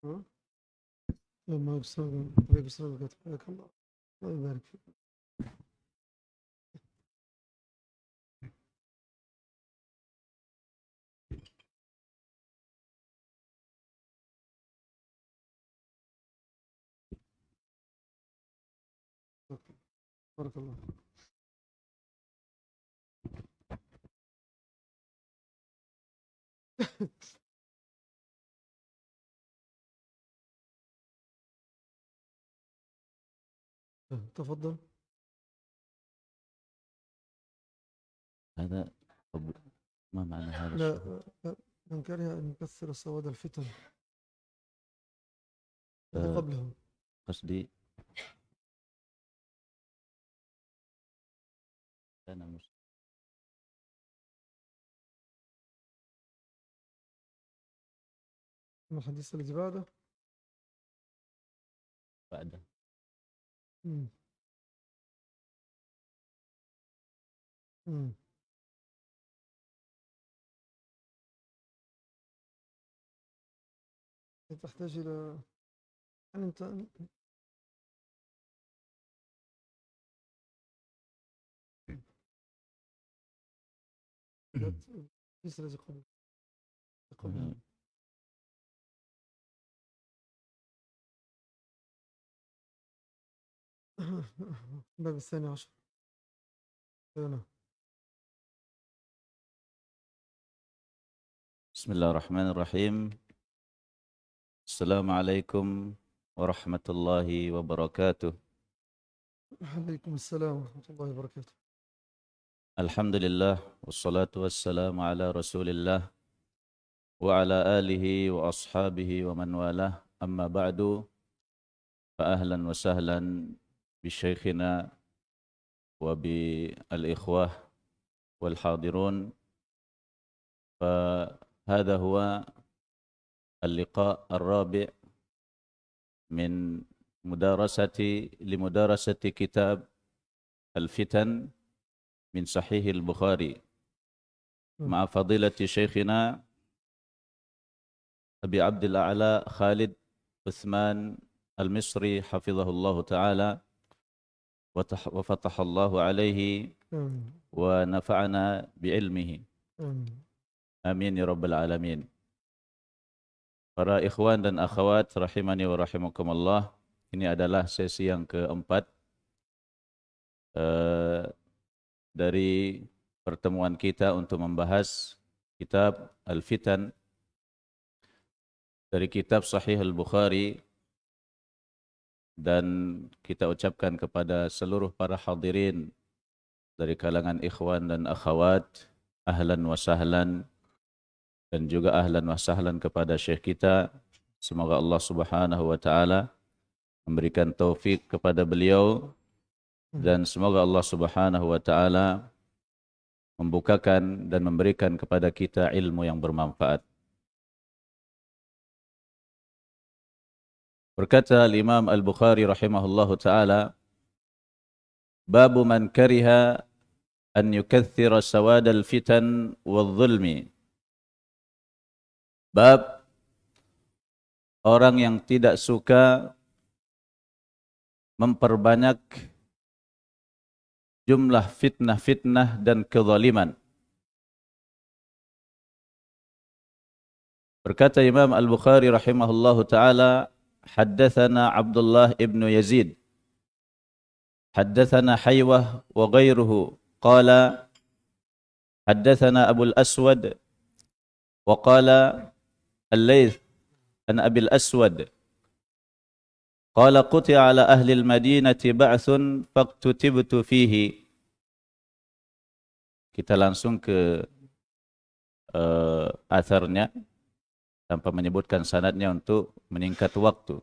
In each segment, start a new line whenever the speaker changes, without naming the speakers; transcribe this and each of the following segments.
ها؟ لما بسبب حبيبي بسبب حياك الله. الله يبارك فيك. بارك الله. تفضل.
هذا ما معنى هذا
لا،
الشهر؟
من كره أن يكثر سواد الفتن التي قبله.
قصدي أنا مش
الحديث الذي بعده.
بعده.
مم. مم. تحتاج إلى أن أنت الحديث الذي قبله. الباب الثاني عشر. هنا.
بسم الله الرحمن الرحيم. السلام عليكم ورحمة الله وبركاته.
عليكم السلام ورحمة الله وبركاته.
الحمد لله والصلاة والسلام على رسول الله وعلى آله وأصحابه ومن والاه. أما بعد، فأهلا وسهلا بشيخنا وبالإخوة والحاضرون. فهذا هو اللقاء الرابع من لمدارسة كتاب الفتن من صحيح البخاري مع فضيلة شيخنا أبي عبد الأعلى خالد عثمان المصري حفظه الله تعالى وفتح الله عليه ونفعنا بعلمه. Amin ya rabbal alamin. Para ikhwan dan akhwat rahimani wa rahimakumullah, ini adalah sesi yang keempat dari pertemuan kita untuk membahas kitab Al-Fitan dari kitab Sahih Al-Bukhari, dan kita ucapkan kepada seluruh para hadirin dari kalangan ikhwan dan akhwat ahlan wa sahlan, dan juga ahlan wa sahlan kepada syekh kita. Semoga Allah Subhanahu wa taala memberikan taufik kepada beliau, dan semoga Allah Subhanahu wa taala membukakan dan memberikan kepada kita ilmu yang bermanfaat. Berkata Imam Al-Bukhari rahimahullahu taala, babu man kariha an yukaththira sawad al-fitan wal-zulmi. Bab orang yang tidak suka memperbanyak jumlah fitnah-fitnah dan kezaliman. Berkata Imam Al-Bukhari rahimahullahu taala, haddatsana Abdullah ibn Yazid, haddatsana Haywah wa ghairuhu, qala haddatsana Abu al-Aswad wa qala Al-Layth an Abi al-Aswad qala quti'a ala ahli al-Madinati ba'thun faqtutibtu fihi. Kita langsung ke atharnya tanpa menyebutkan sanadnya untuk meningkat waktu.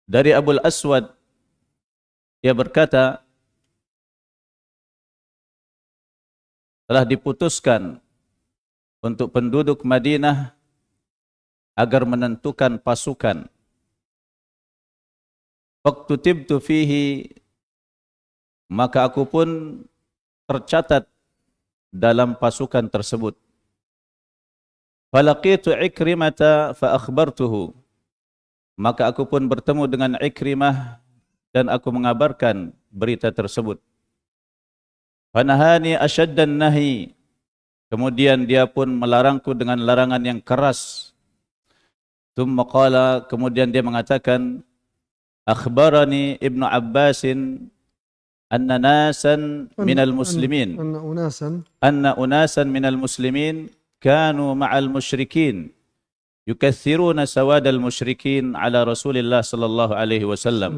Dari Abu al-Aswad, ia berkata, telah diputuskan untuk penduduk Madinah agar menentukan pasukan. Faqtutibtu fihi, maka aku pun tercatat dalam pasukan tersebut. Falaqitu Ikrimata fa akhbartuhu. Maka aku pun bertemu dengan Ikrimah dan aku mengabarkan berita tersebut. Fanahani asyaddan nahi. Kemudian dia pun melarangku dengan larangan yang keras. Thumma qala, kemudian dia mengatakan, akhbarani Ibnu Abbasin anna nasan minal muslimin. Anna unasan minal muslimin kanu ma'al musyrikin. Yukathiruna sawadal musyrikin ala Rasulillah sallallahu alaihi wasallam.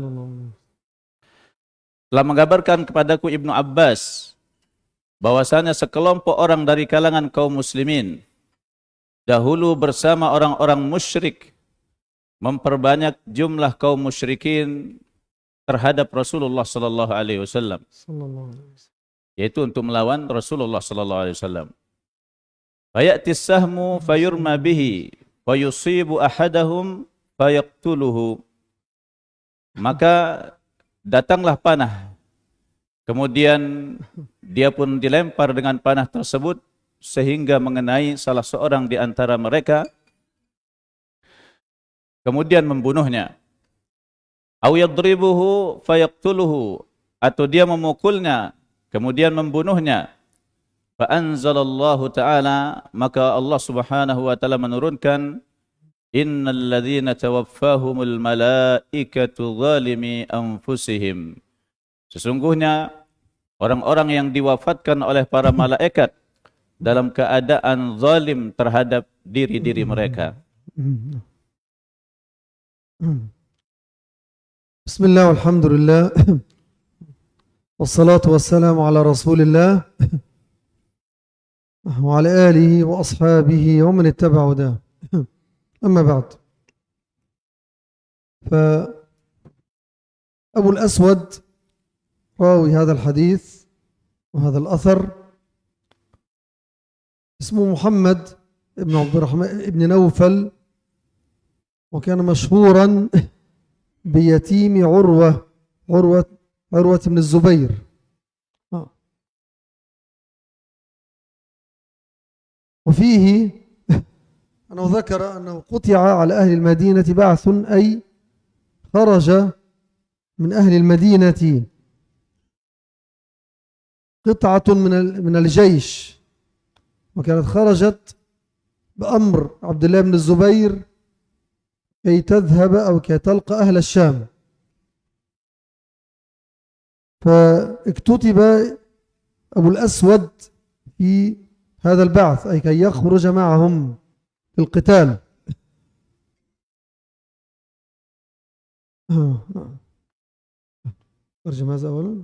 Telah mengabarkan kepadaku Ibnu Abbas bahwasanya sekelompok orang dari kalangan kaum muslimin dahulu bersama orang-orang musyrik memperbanyak jumlah kaum musyrikin terhadap Rasulullah sallallahu alaihi wasallam, yaitu untuk melawan Rasulullah sallallahu alaihi wasallam. Fayatis sahmu fayurma bihi fayusibu ahadahum fayaqtuluhu. Maka datanglah panah, kemudian dia pun dilempar dengan panah tersebut sehingga mengenai salah seorang di antara mereka, kemudian membunuhnya. Aw yadribuhu fayaqtuluhu, atau dia memukulnya kemudian membunuhnya. Fa anzalallahu ta'ala, maka Allah Subhanahu wa taala menurunkan, innal ladzina tawaffahumul malaikatu zalimi anfusihim. Sesungguhnya orang-orang yang diwafatkan oleh para malaikat dalam keadaan zalim terhadap diri-diri mereka.
Bismillah, alhamdulillah, wassalatu wassalamu ala rasulillah wa ala alihi wa ashabihi wa man ittaba'a hudah. Amma ba'd. فأبو الأسود راوي هذا الحديث وهذا الأثر اسمه محمد ابن عبد الرحمن ابن نوفل، وكان مشهورا بيتيم عروة بن الزبير. وفيه أنه ذكر أنه قطع على أهل المدينة بعث، أي خرج من أهل المدينة قطعة من الجيش، وكانت خرجت بأمر عبد الله بن الزبير كي تذهب أو كي تلقى أهل الشام. فاكتتب أبو الأسود في هذا البعث، أي كي يخرج معهم في القتال. أرجم هذا أولا.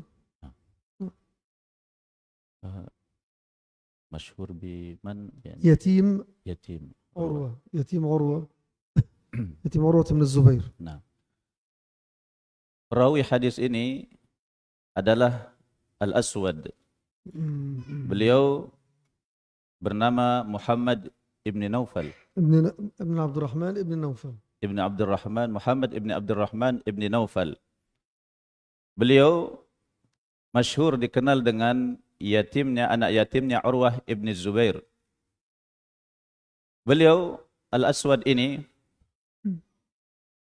مشهور بمن يعني؟
يتيم عروة يتيم عروة بن الزبير.
Nah, perawi hadis ini adalah Al-Aswad. Beliau bernama Muhammad ibn Naufal.
Ibn Abdurrahman ibn Naufal.
Ibn Abdurrahman, Muhammad ibn Abdurrahman ibn Naufal. Beliau masyhur dikenal dengan anak yatimnya Urwah ibn Zubair. Beliau Al-Aswad ini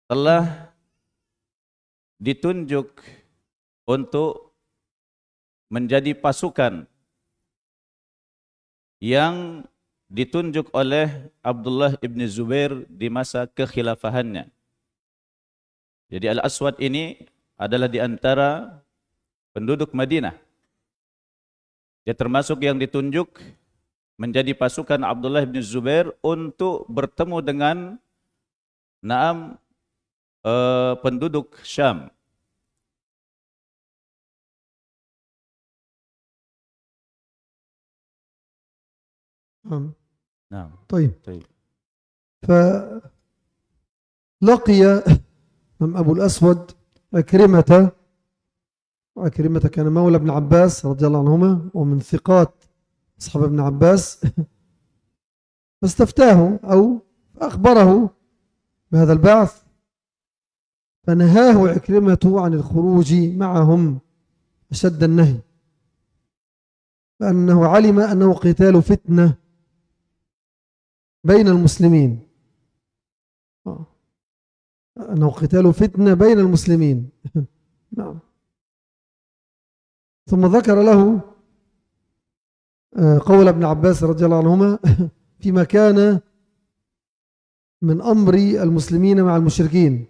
telah ditunjuk untuk menjadi pasukan yang ditunjuk oleh Abdullah ibn Zubair di masa kekhilafahannya. Jadi Al-Aswad ini adalah di antara penduduk Madinah. Dia termasuk yang ditunjuk menjadi pasukan Abdullah bin Zubair untuk bertemu dengan penduduk Syam.
نعم. طيب. فلقي أبو الأسود عكرمة كان مولى ابن عباس رضي الله عنهما ومن ثقات أصحاب ابن عباس، فاستفتاه أو أخبره بهذا البعث، فنهاه عكرمة عن الخروج معهم أشد النهي، لأنه علم أنه قتال فتنة بين المسلمين، أنه قتال فتنة بين المسلمين. نعم. ثم ذكر له قول ابن عباس رضي الله عنهما فيما كان من أمر المسلمين مع المشركين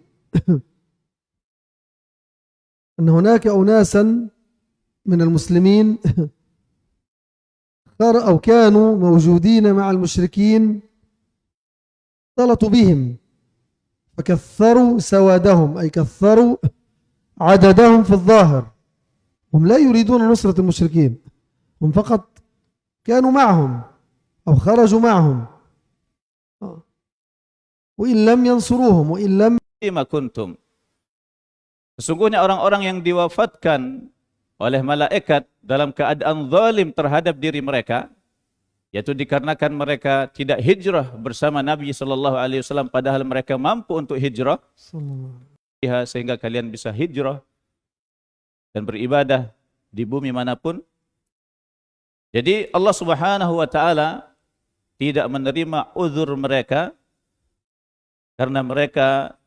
أن هناك أناسا من المسلمين أو كانوا موجودين مع المشركين اختلطوا بهم فكثروا سوادهم، أي كثروا عددهم في الظاهر. هم لا يريدون نصرة المشركين، هم فقط كانوا معهم أو خرجوا معهم، وإن لم ينصروهم وإن لم
Lima kuntum. Sesungguhnya orang-orang yang diwafatkan oleh malaikat dalam keadaan zalim terhadap diri mereka, yaitu dikarenakan mereka tidak hijrah bersama Nabi SAW padahal mereka mampu untuk hijrah, sehingga kalian bisa hijrah dan beribadah di bumi manapun. Jadi Allah Subhanahu wa taala tidak menerima uzur mereka karena mereka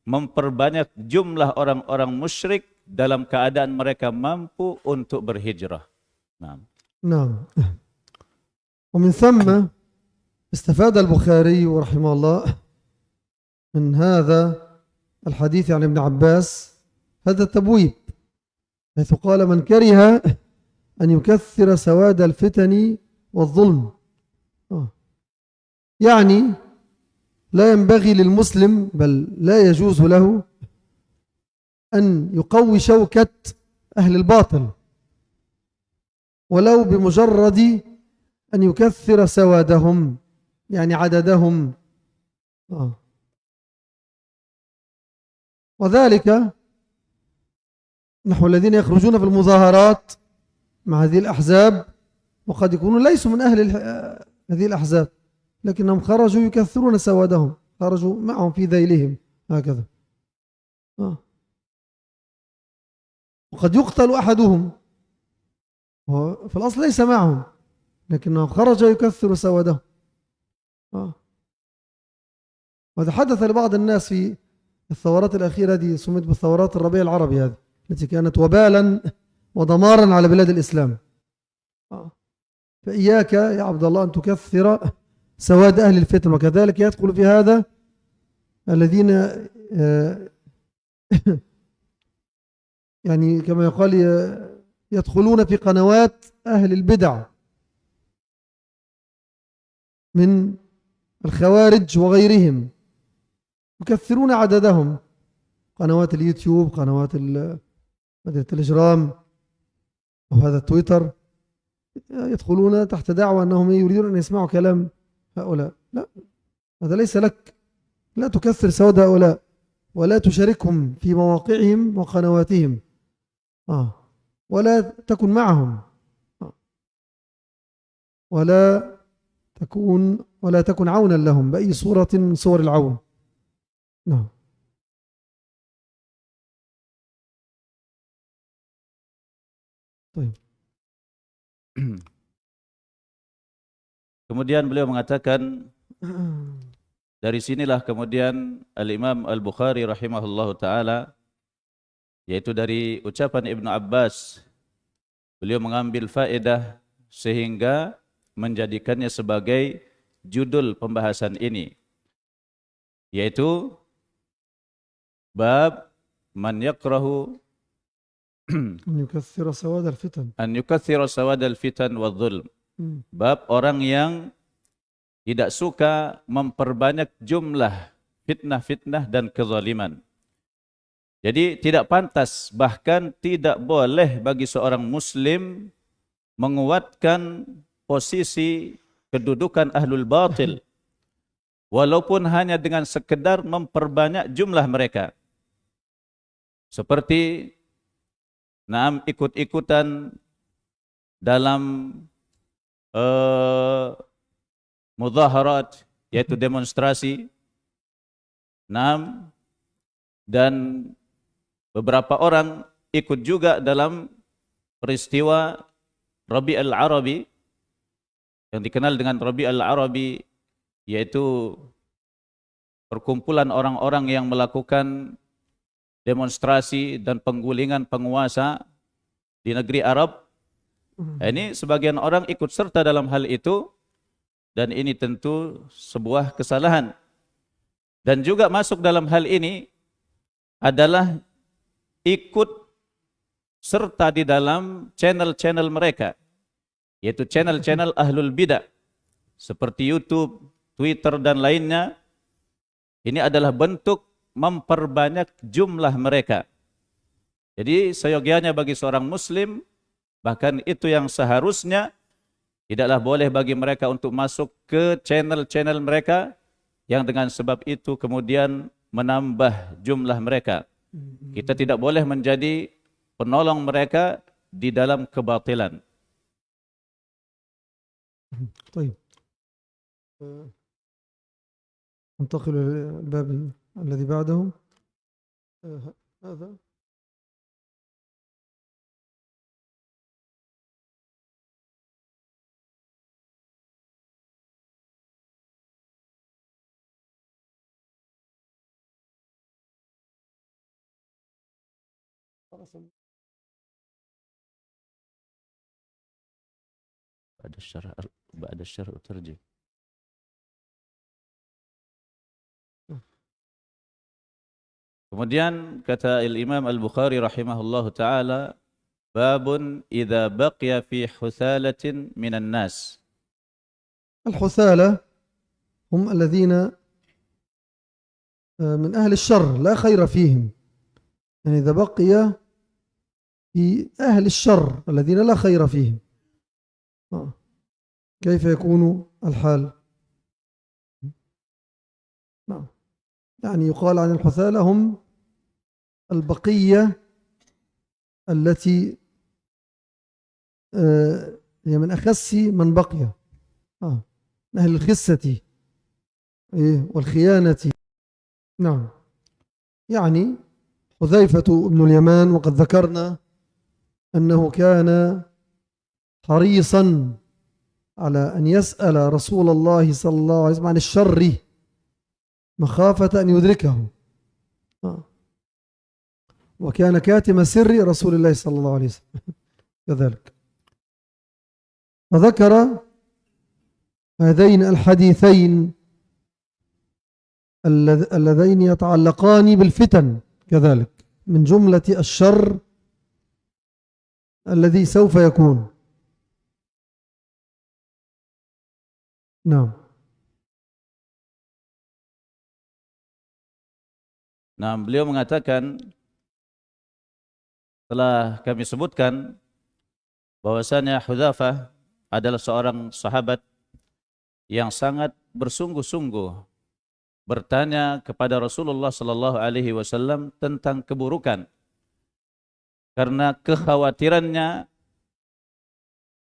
memperbanyak jumlah orang-orang musyrik dalam keadaan mereka mampu untuk berhijrah.
نعم. ومن ثم استفاد البخاري رحمه الله من هذا الحديث عن ابن عباس هذا التبويب، حيث قال من كره أن يكثر سواد الفتن والظلم، يعني لا ينبغي للمسلم بل لا يجوز له أن يقوي شوكة أهل الباطل ولو بمجرد أن يكثر سوادهم، يعني عددهم، وذلك نحو الذين يخرجون في المظاهرات مع هذه الأحزاب وقد يكونوا ليسوا من أهل هذه الأحزاب لكنهم خرجوا يكثرون سوادهم، خرجوا معهم في ذيلهم هكذا، وقد يقتل أحدهم في الأصل ليس معهم لكنه خرج يكثر سوادهم. وهذا حدث لبعض الناس في الثورات الأخيرة دي، سميت بالثورات الربيع العربي هذه التي كانت وبالا ودمارا على بلاد الإسلام. فإياك يا عبد الله أن تكثر سواد أهل الفتن، وكذلك يدخل في هذا الذين يعني كما يقال يدخلون في قنوات أهل البدع من الخوارج وغيرهم، يكثرون عددهم، قنوات اليوتيوب، قنوات التليجرام وهذا التويتر، يدخلون تحت دعوة أنهم يريدون أن يسمعوا كلام هؤلاء. لا، هذا ليس لك، لا تكثر سواد هؤلاء ولا تشاركهم في مواقعهم وقنواتهم، ولا تكن معهم، ولا تكن عونا لهم بأي صورة من صور العون. نعم. طيب.
Kemudian beliau mengatakan, dari sinilah kemudian Al-Imam Al-Bukhari rahimahullahu ta'ala, yaitu dari ucapan Ibnu Abbas, beliau mengambil faedah sehingga menjadikannya sebagai judul pembahasan ini, yaitu bab man yakrahu
أن يكثر سواد
الفتن والظلم. Bab orang yang tidak suka memperbanyak jumlah fitnah-fitnah dan kezaliman. Jadi tidak pantas, bahkan tidak boleh bagi seorang muslim menguatkan posisi kedudukan ahlul batil walaupun hanya dengan sekedar memperbanyak jumlah mereka. Seperti ikut-ikutan dalam mudaharat, yaitu demonstrasi, dan beberapa orang ikut juga dalam peristiwa Rabi' al-Arabi yang dikenal dengan Rabi' al-Arabi yaitu perkumpulan orang-orang yang melakukan demonstrasi dan penggulingan penguasa di negeri Arab. Ini sebagian orang ikut serta dalam hal itu, dan ini tentu sebuah kesalahan. Dan juga masuk dalam hal ini adalah ikut serta di dalam channel-channel mereka, yaitu channel-channel ahlul bidah seperti YouTube, Twitter dan lainnya. Ini adalah bentuk memperbanyak jumlah mereka. Jadi seyogianya bagi seorang muslim, bahkan itu yang seharusnya, tidaklah boleh bagi mereka untuk masuk ke channel-channel mereka yang dengan sebab itu kemudian menambah jumlah mereka. Kita tidak boleh menjadi penolong mereka di dalam kebatilan.
طيب ننتقل للباب الذي بعده. هذا
بعد الشرع ترجم. Kemudian kata Imam Al-Bukhari rahimahullahu taala, babun idza baqiya fi huthalatin minan nas.
الحثالة هم الذين من أهل الشر لا خير فيهم، يعني إذا بقي في أهل الشر الذين لا خير فيهم كيف يكون الحال؟ نعم، يعني يقال عن الحثالة هم البقية التي هي من أخس من بقي، من أهل الخسة والخيانة. نعم، يعني حذيفة بن اليمان، وقد ذكرنا أنه كان حريصا على أن يسأل رسول الله صلى الله عليه وسلم عن الشر مخافة أن يدركه، وكان كاتم سر رسول الله صلى الله عليه وسلم كذلك. فذكر هذين الحديثين اللذين يتعلقان بالفتن كذلك من جملة الشر الذي سوف يكون. نعم.
Nah, beliau mengatakan, telah kami sebutkan bahwasanya Hudzaifah adalah seorang sahabat yang sangat bersungguh-sungguh bertanya kepada Rasulullah sallallahu alaihi wasallam tentang keburukan, karena kekhawatirannya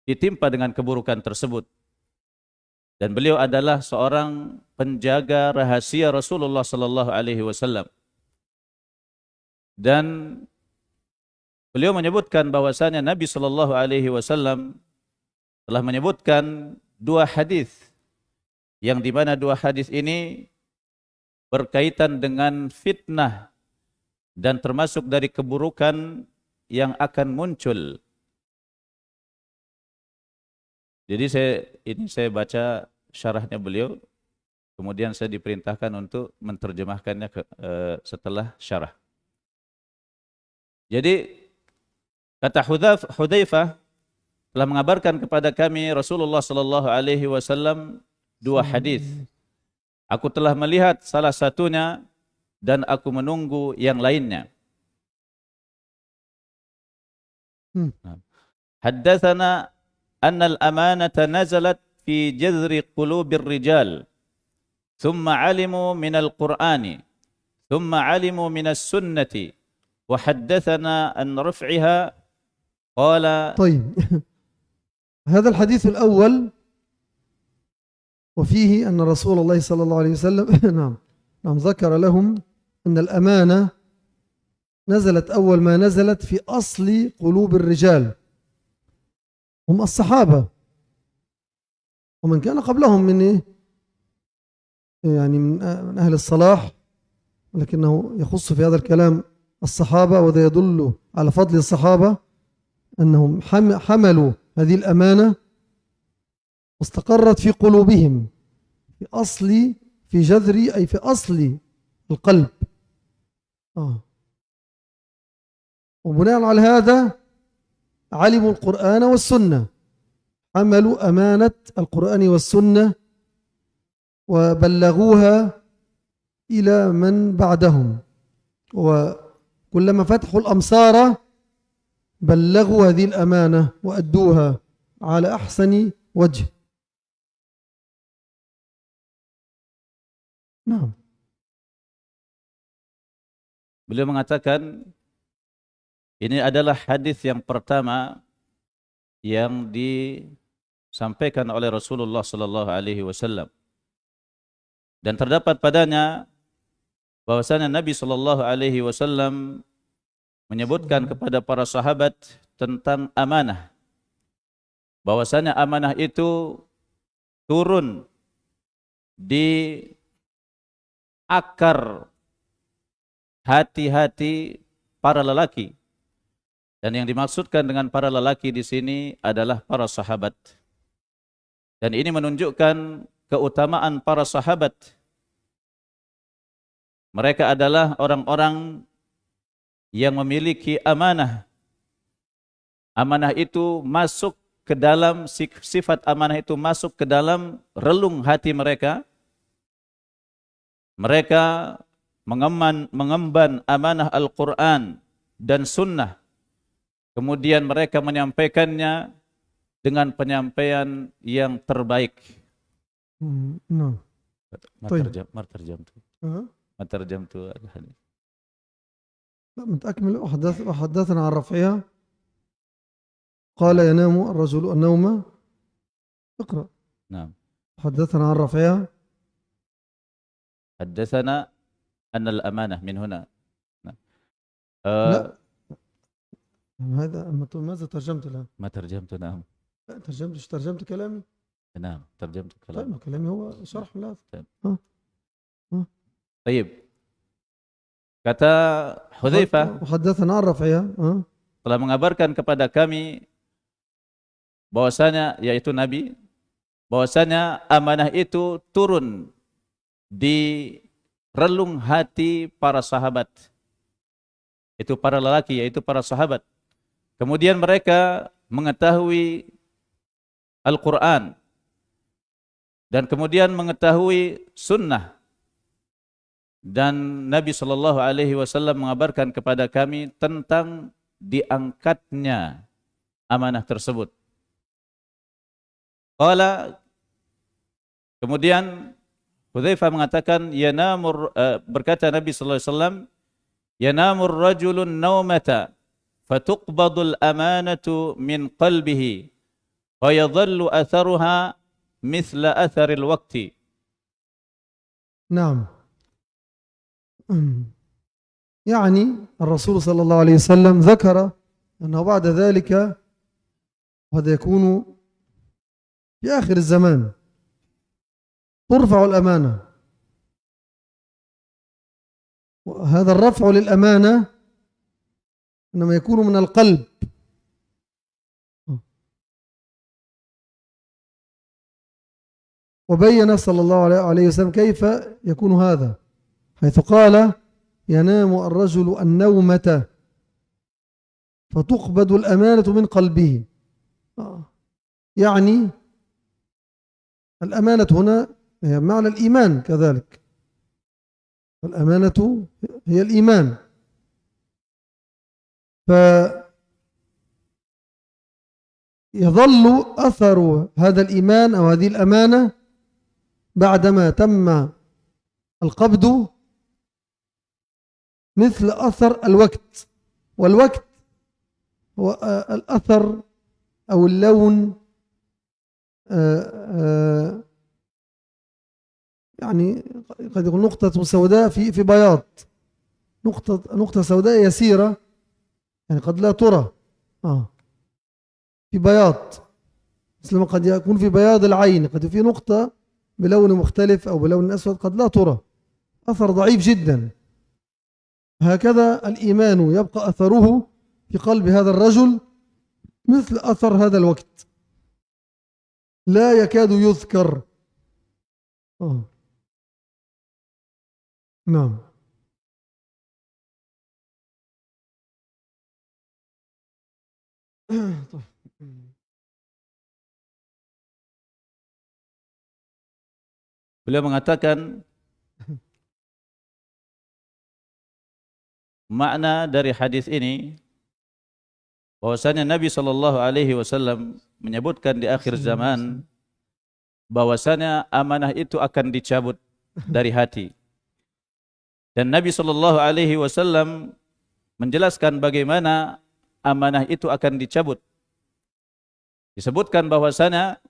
ditimpa dengan keburukan tersebut. Dan beliau adalah seorang penjaga rahasia Rasulullah sallallahu alaihi wasallam. Dan beliau menyebutkan bahwasanya Nabi sallallahu alaihi wasallam telah menyebutkan dua hadis, yang di mana dua hadis ini berkaitan dengan fitnah dan termasuk dari keburukan yang akan muncul. Jadi saya baca syarahnya beliau, kemudian saya diperintahkan untuk menerjemahkannya setelah syarah. Jadi kata Hudzaifah telah mengabarkan kepada kami Rasulullah sallallahu alaihi wasallam dua hadis. Aku telah melihat salah satunya dan aku menunggu yang lainnya. Haddatsana anna al-amanata nazalat fi jazri qulubir rijal, thumma alimu min al-Qur'ani, thumma alimu min as-sunnati, wa haddatsana an raf'iha qala.
طيب هذا الحديث الأول وفيه أن رسول الله صلى الله عليه وسلم نعم ذكر لهم أن الأمانة نزلت أول ما نزلت في أصل قلوب الرجال، هم الصحابة ومن كان قبلهم من يعني من أهل الصلاح، ولكنه يخص في هذا الكلام الصحابة، وده يدل على فضل الصحابة أنهم حملوا هذه الأمانة واستقرت في قلوبهم في جذر، أي في أصل القلب. وبناء على هذا علموا القرآن والسنة، حملوا أمانة القرآن والسنة وبلغوها إلى من بعدهم، وكلما فتحوا الأمصار بلغوا هذه الأمانة وأدوها على أحسن وجه. نعم.
Beliau mengatakan ini adalah hadis yang pertama yang disampaikan oleh Rasulullah sallallahu alaihi wasallam, dan terdapat padanya bahwasanya Nabi sallallahu alaihi wasallam menyebutkan kepada para sahabat tentang amanah, bahwasanya amanah itu turun di akar hati-hati para lelaki, dan yang dimaksudkan dengan para lelaki di sini adalah para sahabat. Dan ini menunjukkan keutamaan para sahabat. Mereka adalah orang-orang yang memiliki amanah. Amanah itu masuk ke dalam, sifat amanah itu masuk ke dalam relung hati mereka. Mereka mengemban amanah Al-Quran dan Sunnah. Kemudian mereka menyampaikannya dengan penyampaian yang terbaik.
No.
ما ترجمت الحديث.
لا متأكمل. وحدثنا عن رفعها قال ينام الرجل النوم. اقرأ.
نعم.
حدثنا عن رفعها.
حدثنا أن الأمانة من هنا. نعم.
لا هذا ماذا ترجمت الآن؟
ما ترجمت. نعم.
لا ترجمت كلامي.
نعم ترجمت كلامي.
طيب كلامي هو شرح من هذا.
طيب. Kata Hudzaifah,
حدثنا عن رفعها
telah mengabarkan kepada kami bahwasanya, yaitu Nabi, bahwasanya amanah itu turun di relung hati para sahabat. Itu para lelaki, yaitu para sahabat. Kemudian mereka mengetahui Al-Quran dan kemudian mengetahui sunnah. Dan Nabi sallallahu alaihi wasallam mengabarkan kepada kami tentang diangkatnya amanah tersebut. Qala, kemudian Hudzaifah mengatakan berkata Nabi sallallahu alaihi wasallam, yanamur rajulun naumata fatuqbadul amanatu min qalbihi wa yadhallu atharuha mithla atharil waqti.
نعم. يعني الرسول صلى الله عليه وسلم ذكر أنه بعد ذلك وهذا يكون في آخر الزمان ترفع الأمانة، وهذا الرفع للأمانة إنما يكون من القلب. وبين صلى الله عليه وسلم كيف يكون هذا، حيث قال ينام الرجل النومة فتقبض الأمانة من قلبه. يعني الأمانة هنا هي معنى الإيمان كذلك، الأمانة هي الإيمان. فيظل أثر هذا الإيمان أو هذه الأمانة بعدما تم القبض مثل أثر الوقت، والوقت هو الأثر أو اللون، يعني قد يكون نقطة سوداء في بياض، نقطة سوداء يسيرة، يعني قد لا ترى في بياض، مثل ما قد يكون في بياض العين قد في نقطة بلون مختلف أو بلون أسود قد لا ترى، أثر ضعيف جدا. هكذا الإيمان يبقى أثره في قلب هذا الرجل مثل أثر هذا الوقت، لا يكاد يذكر. نعم.
Beliau mengatakan makna dari hadis ini bahwasanya Nabi sallallahu alaihi wasallam menyebutkan di akhir zaman bahwasanya amanah itu akan dicabut dari hati. Dan Nabi sallallahu alaihi wasallam menjelaskan bagaimana amanah itu akan dicabut. Disebutkan bahwasanya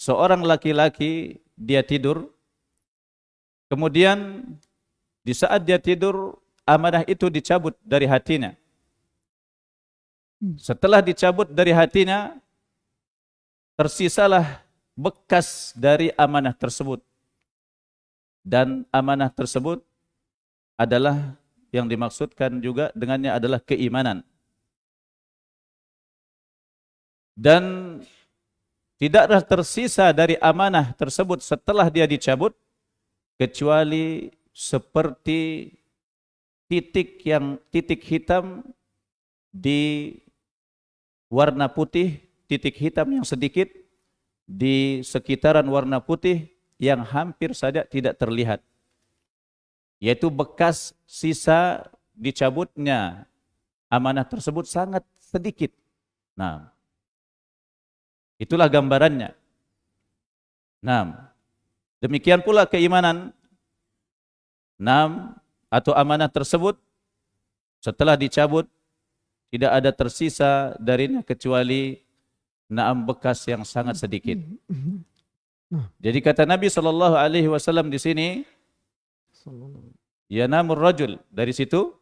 seorang laki-laki dia tidur, kemudian di saat dia tidur amanah itu dicabut dari hatinya. Setelah dicabut dari hatinya, tersisalah bekas dari amanah tersebut. Dan amanah tersebut adalah yang dimaksudkan juga dengannya adalah keimanan. Dan tidaklah tersisa dari amanah tersebut setelah dia dicabut kecuali seperti titik hitam di warna putih, titik hitam yang sedikit di sekitaran warna putih yang hampir saja tidak terlihat, yaitu bekas sisa dicabutnya amanah tersebut sangat sedikit. Nah, itulah gambarannya. Nah, demikian pula keimanan. Atau amanah tersebut setelah dicabut tidak ada tersisa darinya kecuali bekas yang sangat sedikit. Jadi kata Nabi sallallahu alaihi wasallam di sini, yanamur rajul, dari situ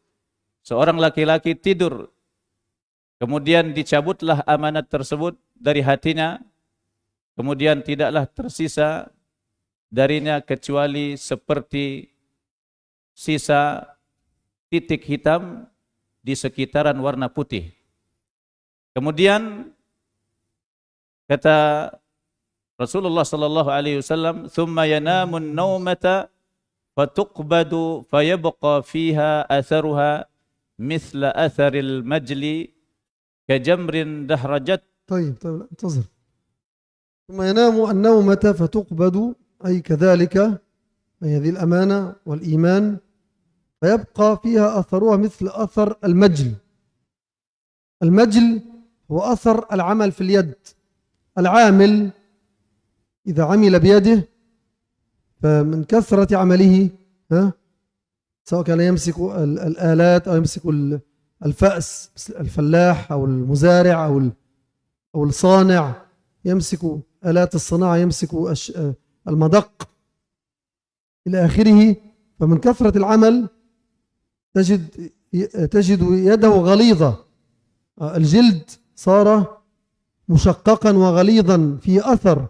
seorang laki-laki tidur, kemudian dicabutlah amanat tersebut dari hatinya, kemudian tidaklah tersisa darinya kecuali seperti sisa titik hitam di sekitaran warna putih. Kemudian kata Rasulullah sallallahu alaihi wasallam, "Tsumma yanamun naumata fatuqbadu fayabqa fiha atharuha mithla atharil majli kajamrin dahrajat."
طيب انتظر. ثم ينام النومة فتقبض، أي كذلك، أي هذه الأمانة والإيمان، فيبقى فيها أثرها مثل أثر المجل. المجل هو أثر العمل في اليد. العامل إذا عمل بيده فمن كثرة عمله سواء كان يمسك الآلات أو يمسك الفأس، الفلاح أو المزارع أو الصانع يمسك آلات الصناعة، يمسك المدق إلى آخره، فمن كثرة العمل تجد يده غليظة، الجلد صار مشققا وغليظا، في أثر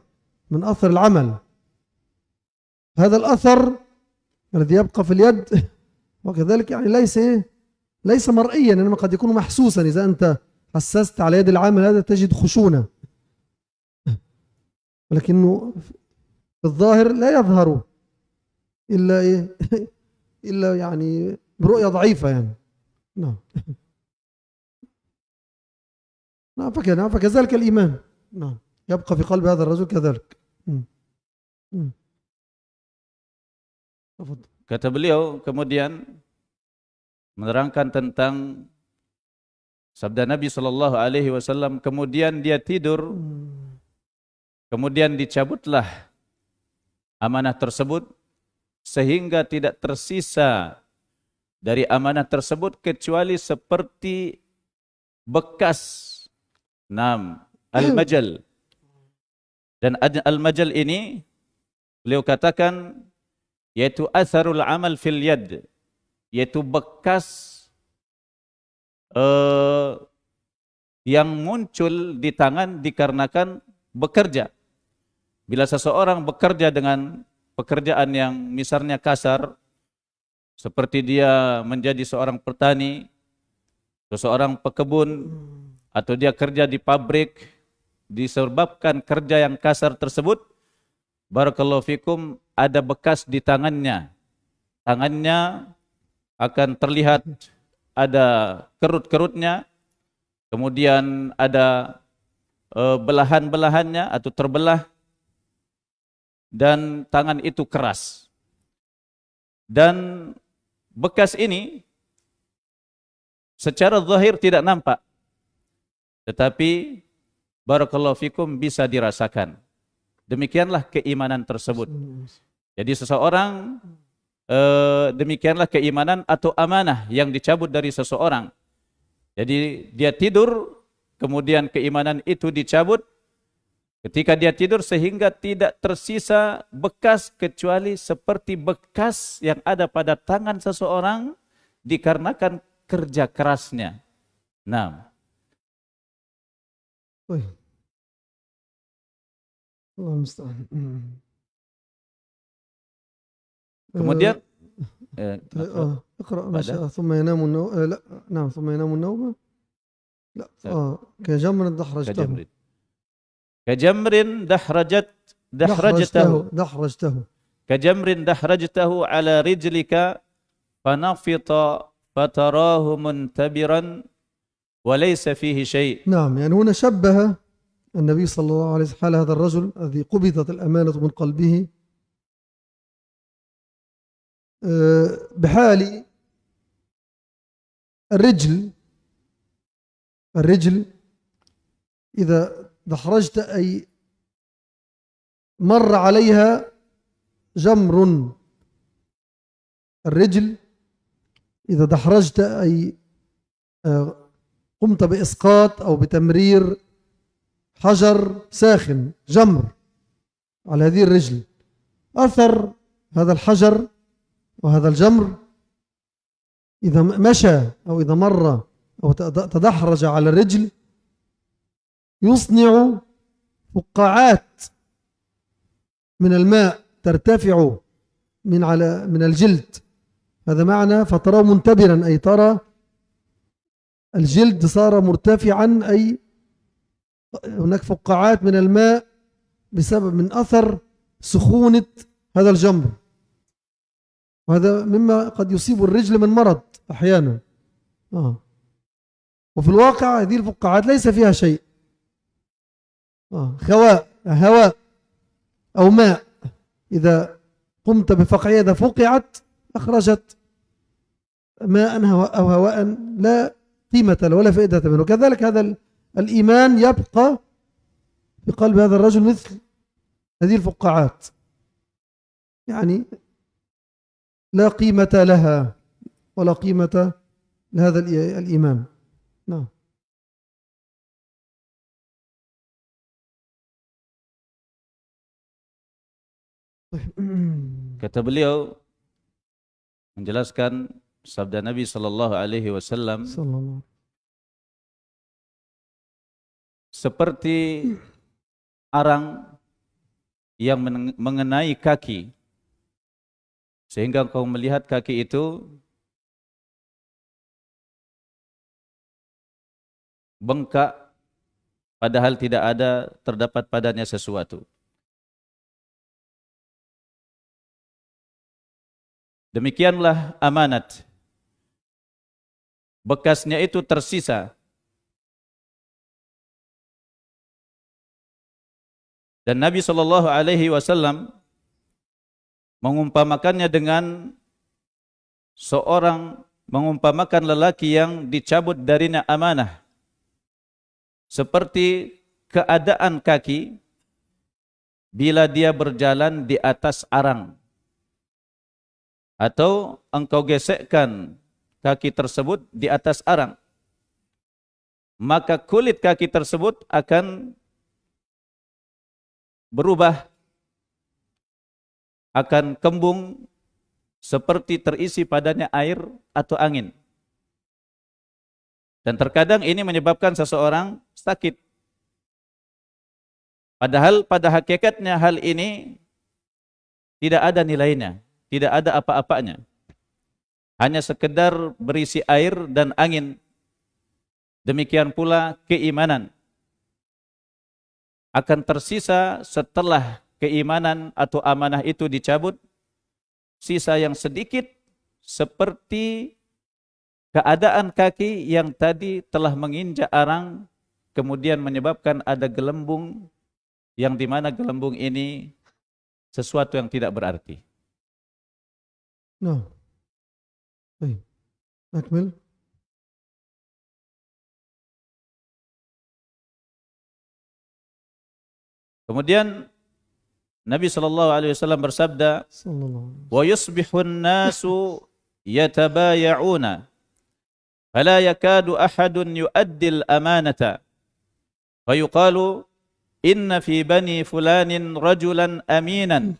من أثر العمل. هذا الأثر الذي يبقى في اليد وكذلك يعني ليس مرئيا، إنما قد يكون محسوسا. إذا أنت حسست على يد العامل هذا تجد خشونة، ولكنه في الظاهر لا يظهر إلا يعني برؤية ضعيفة يعني. نعم. نعم فكذلك الإيمان، نعم، يبقى في قلب هذا الرجل كذلك.
Kata beliau kemudian menerangkan tentang sabda Nabi sallallahu alaihi wasallam, kemudian dia tidur, kemudian dicabutlah amanah tersebut sehingga tidak tersisa dari amanah tersebut kecuali seperti bekas al-majal. Dan al-majal ini beliau katakan yaitu atharul amal fil yad, yaitu bekas yang muncul di tangan dikarenakan bekerja. bila seseorang bekerja dengan pekerjaan yang misalnya kasar, seperti dia menjadi seorang petani, seseorang pekebun, atau dia kerja di pabrik, disebabkan kerja yang kasar tersebut, barakallahu fikum, ada bekas di tangannya. Tangannya akan terlihat ada kerut-kerutnya, kemudian ada belahan-belahannya atau terbelah, dan tangan itu keras. Dan bekas ini secara zahir tidak nampak, tetapi barakallahu fikum bisa dirasakan. Demikianlah keimanan tersebut. Jadi seseorang, demikianlah keimanan atau amanah yang dicabut dari seseorang. Jadi dia tidur, kemudian keimanan itu dicabut ketika dia tidur, sehingga tidak tersisa bekas kecuali seperti bekas yang ada pada tangan seseorang dikarenakan kerja kerasnya. Nah,
Allah musta'an.
kemudian
اقرأ ما شاء ثم ينام النوم لا نعم ثم ينام النوم لا كجمر دحرجته
كجمر
دحرجته
كجمر دحرجته على رجلك فنفط فتراه منتبرا وليس فيه شيء.
نعم، يعني هنا شبه النبي صلى الله عليه وسلم حال هذا الرجل الذي قبضت الأمانة من قلبه بحال الرجل إذا دحرجت أي مر عليها جمر. الرجل إذا دحرجت أي قمت بإسقاط أو بتمرير حجر ساخن، جمر على هذه الرجل، أثر هذا الحجر وهذا الجمر إذا مشى أو إذا مر أو تدحرج على الرجل يصنع فقاعات من الماء ترتفع من الجلد. هذا معنى فتراه منتبرا، أي ترى الجلد صار مرتفعا، أي هناك فقاعات من الماء بسبب من أثر سخونة هذا الجمر، وهذا مما قد يصيب الرجل من مرض أحيانا. وفي الواقع هذه الفقاعات ليس فيها شيء، هواء أو ماء، إذا قمت بفقعها إذا فقعت أخرجت ماء أو هواء لا قيمة له ولا فائدة منه. كذلك هذا الإيمان يبقى في قلب هذا الرجل مثل هذه الفقاعات، يعني لا قيمة لها ولا قيمة لهذا الإيمان. نعم.
Kata beliau menjelaskan sabda Nabi sallallahu alaihi wasallam, seperti arang yang mengenai kaki sehingga kau melihat kaki itu bengkak padahal tidak ada terdapat padanya sesuatu. Demikianlah amanat. Bekasnya itu tersisa. Dan Nabi SAW mengumpamakannya dengan mengumpamakan lelaki yang dicabut darinya amanah. Seperti keadaan kaki bila dia berjalan di atas arang. Atau engkau gesekkan kaki tersebut di atas arang, maka kulit kaki tersebut akan berubah, akan kembung seperti terisi padanya air atau angin. Dan terkadang ini menyebabkan seseorang sakit. Padahal pada hakikatnya hal ini tidak ada nilainya, tidak ada apa-apanya. Hanya sekedar berisi air dan angin. Demikian pula keimanan. Akan tersisa setelah keimanan atau amanah itu dicabut, sisa yang sedikit seperti keadaan kaki yang tadi telah menginjak arang, kemudian menyebabkan ada gelembung, yang dimana gelembung ini sesuatu yang tidak berarti.
نعم طيب أكمل.
Kemudian Nabi SAW bersabda,
صلى الله عليه وسلم.
wa yusbihun nasu yatabaya'una fala yakadu ahadun yu'addil amanata fayuqalu inna fi bani fulanin rajulan aminan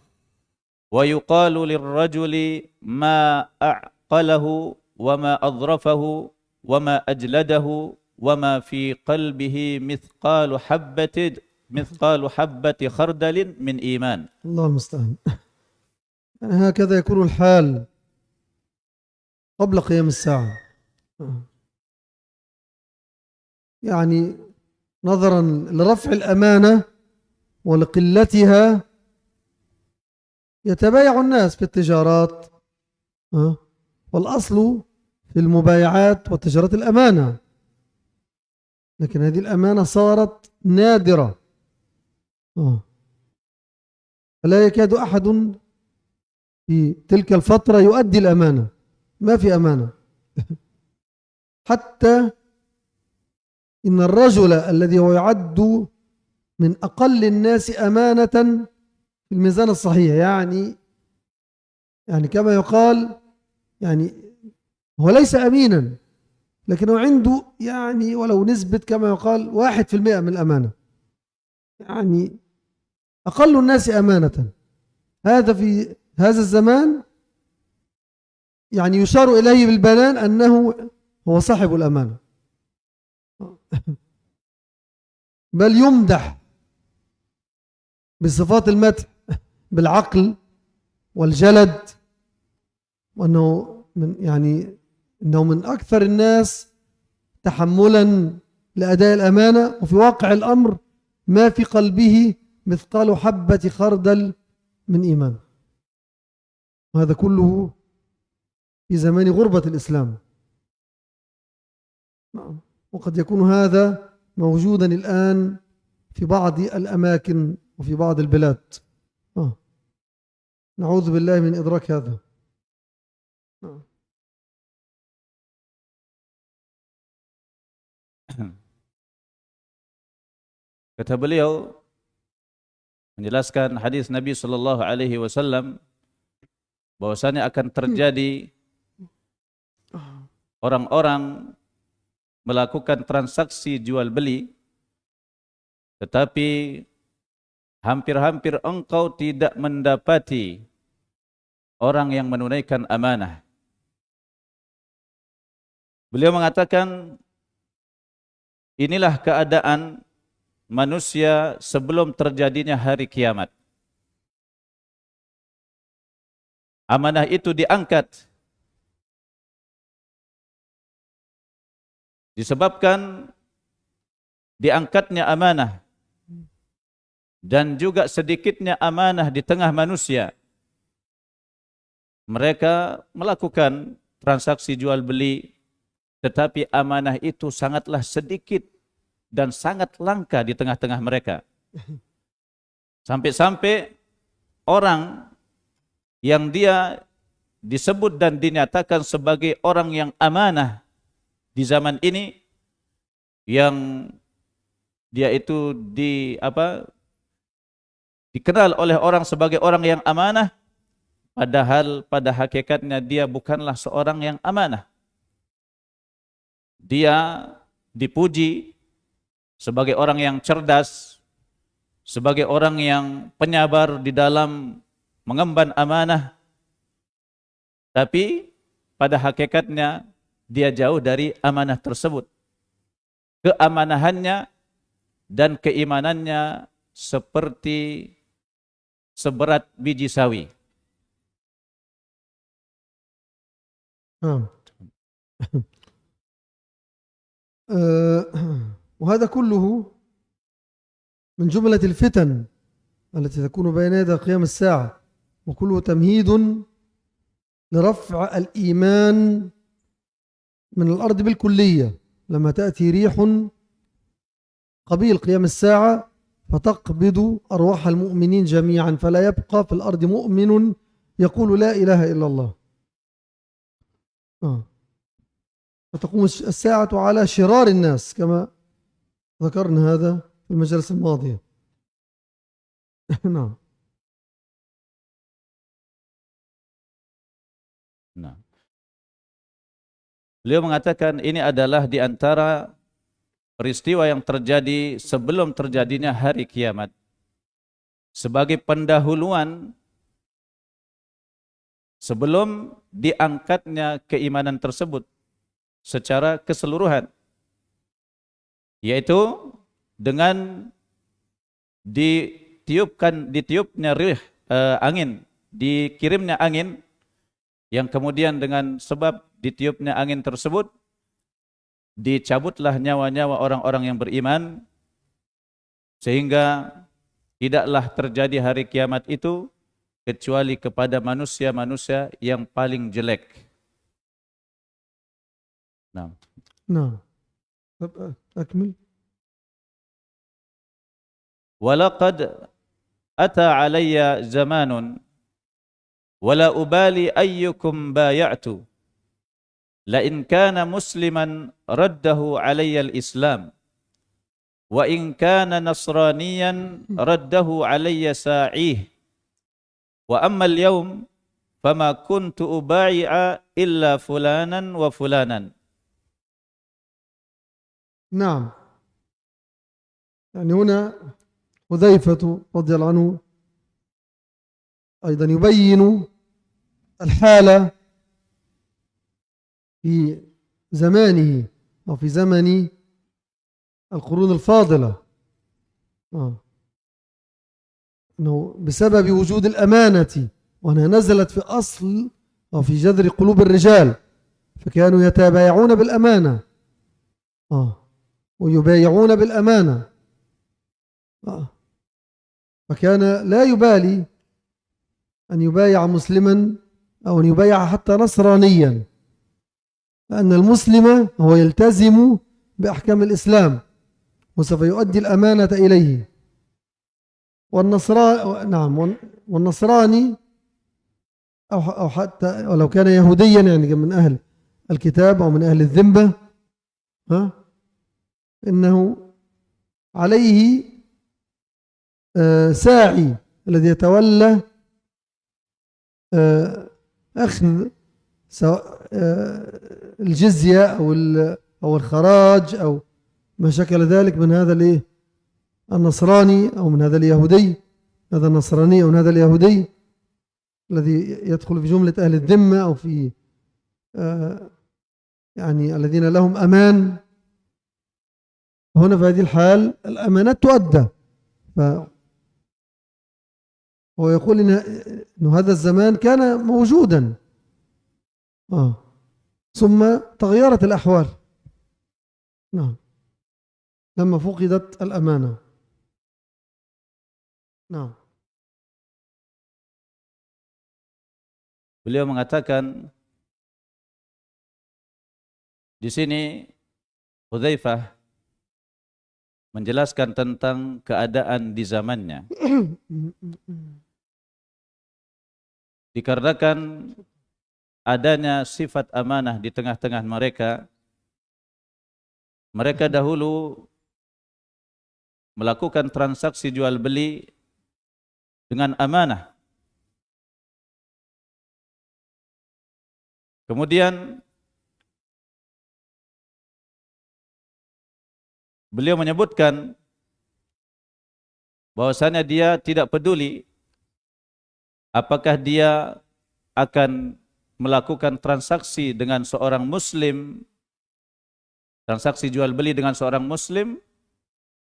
wa yuqalu lirrajuli ma a'qalahu wa ma adrafahu wa ma ajladahu wa ma fi qalbihi mithqalu habbati khardalin min iman.
الله المستعان. يعني هكذا يكون الحال قبل قيام الساعة. يعني نظرا لرفع الأمانة ولقلتها يتبايع الناس في التجارات، والأصل في المبايعات والتجارات الأمانة، لكن هذه الأمانة صارت نادرة، فلا يكاد أحد في تلك الفترة يؤدي الأمانة، ما في أمانة. حتى إن الرجل الذي هو يعد من أقل الناس أمانة في الميزان الصحيح، يعني كما يقال، يعني هو ليس أمينا لكنه عنده يعني ولو نسبة كما يقال 1% من الأمانة، يعني أقل الناس أمانة. هذا في هذا الزمان يعني يشار إليه بالبنان أنه هو صاحب الأمانة، بل يمدح بصفات المدح بالعقل والجلد، وأنه إنه من أكثر الناس تحملا لأداء الأمانة، وفي واقع الأمر ما في قلبه مثقال حبة خردل من إيمان. وهذا كله في زمان غربة الإسلام، وقد يكون هذا موجودا الآن في بعض الأماكن وفي بعض البلاد. نعوذ بالله من إدراك هذا.
Kata beliau menjelaskan hadis Nabi sallallahu alaihi wasallam bahwasanya akan terjadi orang-orang melakukan transaksi jual beli, tetapi hampir-hampir engkau tidak mendapati orang yang menunaikan amanah. Beliau mengatakan, inilah keadaan manusia sebelum terjadinya hari kiamat. Amanah itu diangkat disebabkan diangkatnya amanah dan juga sedikitnya amanah di tengah manusia. Mereka melakukan transaksi jual beli, tetapi amanah itu sangatlah sedikit dan sangat langka di tengah-tengah mereka. Sampai-sampai orang yang dia disebut dan dinyatakan sebagai orang yang amanah di zaman ini, yang dia itu dikenal oleh orang sebagai orang yang amanah, padahal pada hakikatnya dia bukanlah seorang yang amanah. Dia dipuji sebagai orang yang cerdas, sebagai orang yang penyabar di dalam mengemban amanah, tapi pada hakikatnya dia jauh dari amanah tersebut. Keamanahannya dan keimanannya seperti seberat biji sawi.
نعم. وهذا كله من جملة الفتن التي تكون بين يدي قيام الساعة، وكله تمهيد لرفع الإيمان من الأرض بالكلية، لما تأتي ريح قبيل قيام الساعة فتقبض أرواح المؤمنين جميعا، فلا يبقى في الأرض مؤمن يقول لا إله إلا الله. فتقوم الساعة على شرار الناس كما ذكرنا هذا في المجلس الماضية. نعم.
Nah, beliau mengatakan ini adalah di antara peristiwa yang terjadi sebelum terjadinya hari kiamat, sebagai pendahuluan sebelum diangkatnya keimanan tersebut secara keseluruhan, yaitu dengan ditiupnya angin, dikirimnya angin, yang kemudian dengan sebab ditiupnya angin tersebut dicabutlah nyawa-nyawa orang-orang yang beriman, sehingga tidaklah terjadi hari kiamat itu kecuali kepada manusia-manusia yang paling jelek. Nah.
Nah. Akmil.
Walaqad ata alayya zamanun wala ubali ayyukum bay'atu la in kana musliman raddahu alayya al-islam wa in kana nasraniyan raddahu alayya sa'ih wa amma al-yawm fama kuntu uba'i'a illa fulanan wa fulanan.
نعم. يعني هنا حذيفة رضي الله عنه أيضا يبين الحالة في زمانه أو في زمن القرون الفاضلة، أنه بسبب وجود الأمانة، وأنها نزلت في أصل أو في جذر قلوب الرجال، فكانوا يتبايعون بالأمانة ويبايعون بالأمانة، فكان لا يبالي أن يبايع مسلما أو أن يبايع حتى نصرانيا، لأن المسلم هو يلتزم بأحكام الإسلام وسوف يؤدي الأمانة إليه. والنصراني أو حتى ولو كان يهوديا، يعني من أهل الكتاب أو من أهل الذمة، إنه عليه ساعي الذي يتولى أخذ سواء الجزية أو الخراج أو ما شكل ذلك من هذا النصراني أو من هذا اليهودي، هذا النصراني أو من هذا اليهودي الذي يدخل في جملة أهل الذمة أو في يعني الذين لهم أمان. هنا في هذه الحال الأمانات تؤدى. هو يقول إن هذا الزمان كان موجودا ثم تغيرت الأحوال، نعم، لما فقدت الأمانة. نعم.
Beliau mengatakan di sini Hudzaifah menjelaskan tentang keadaan di zamannya. Dikarenakan adanya sifat amanah di tengah-tengah mereka, mereka dahulu melakukan transaksi jual beli dengan amanah. Kemudian beliau menyebutkan bahwasanya dia tidak peduli apakah dia akan melakukan transaksi dengan seorang muslim, transaksi jual beli dengan seorang muslim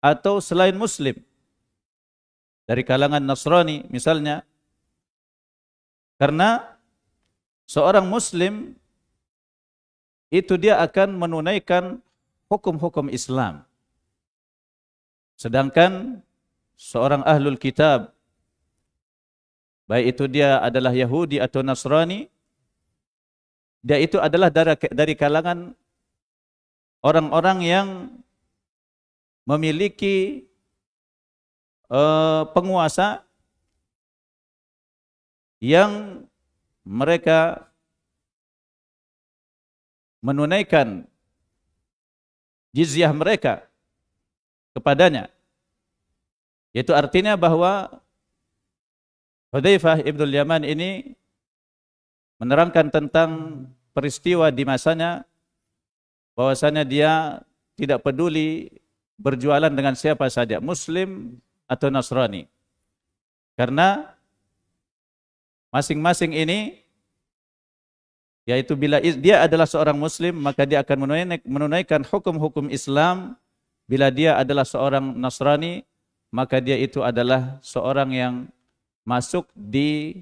atau selain muslim. dari kalangan Nasrani misalnya. Karena seorang muslim itu dia akan menunaikan hukum-hukum Islam. Sedangkan seorang ahlul kitab, baik itu dia adalah Yahudi atau Nasrani, dia itu adalah dari kalangan orang-orang yang memiliki penguasa yang mereka menunaikan jizyah mereka kepadanya. Yaitu artinya bahwa Hudzaifah ibnul Yaman ini menerangkan tentang peristiwa di masanya, bahwasanya dia tidak peduli berjualan dengan siapa saja, Muslim atau Nasrani. Karena masing-masing ini, yaitu bila dia adalah seorang Muslim, maka dia akan menunaikan hukum-hukum Islam. Bila dia adalah seorang Nasrani, maka dia itu adalah seorang yang masuk di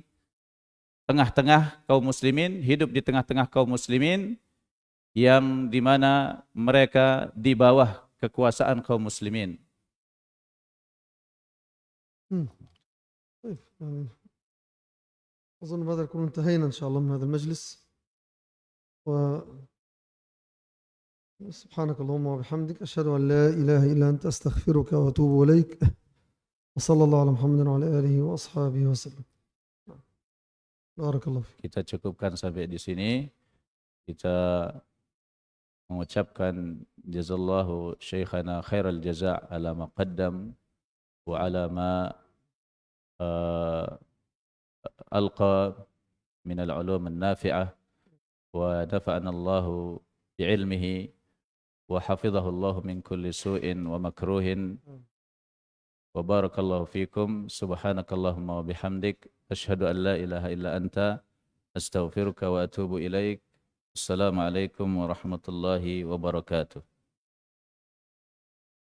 tengah-tengah kaum muslimin, hidup di tengah-tengah kaum muslimin, yang dimana mereka di bawah kekuasaan kaum muslimin.
طيب أظن بهذا نكون انتهينا إن شاء الله من هذا المجلس. سبحانك اللهم وبحمدك أشهد أن لا إله إلا أنت أستغفرك وأتوب إليك. وصلى الله على محمد وعلى آله وأصحابه وسلم. Barakallahu fiik.
Kita cukupkan sampai di sini. Kita mengucapkan jazallahu syekhana khairal jaza' ala ma qaddam wa ala ma alqa min al-ulum an-nafi'ah, wa nafa'ana Allahu bi'ilmihi wa hafizahu Allahu min kulli su'in wa makruhin. Wa barakallahu fikum. Subhanakallahumma wa bihamdik asyhadu an la ilaha illa anta astaghfiruka wa atubu ilaik. Assalamualaikum warahmatullahi wabarakatuh.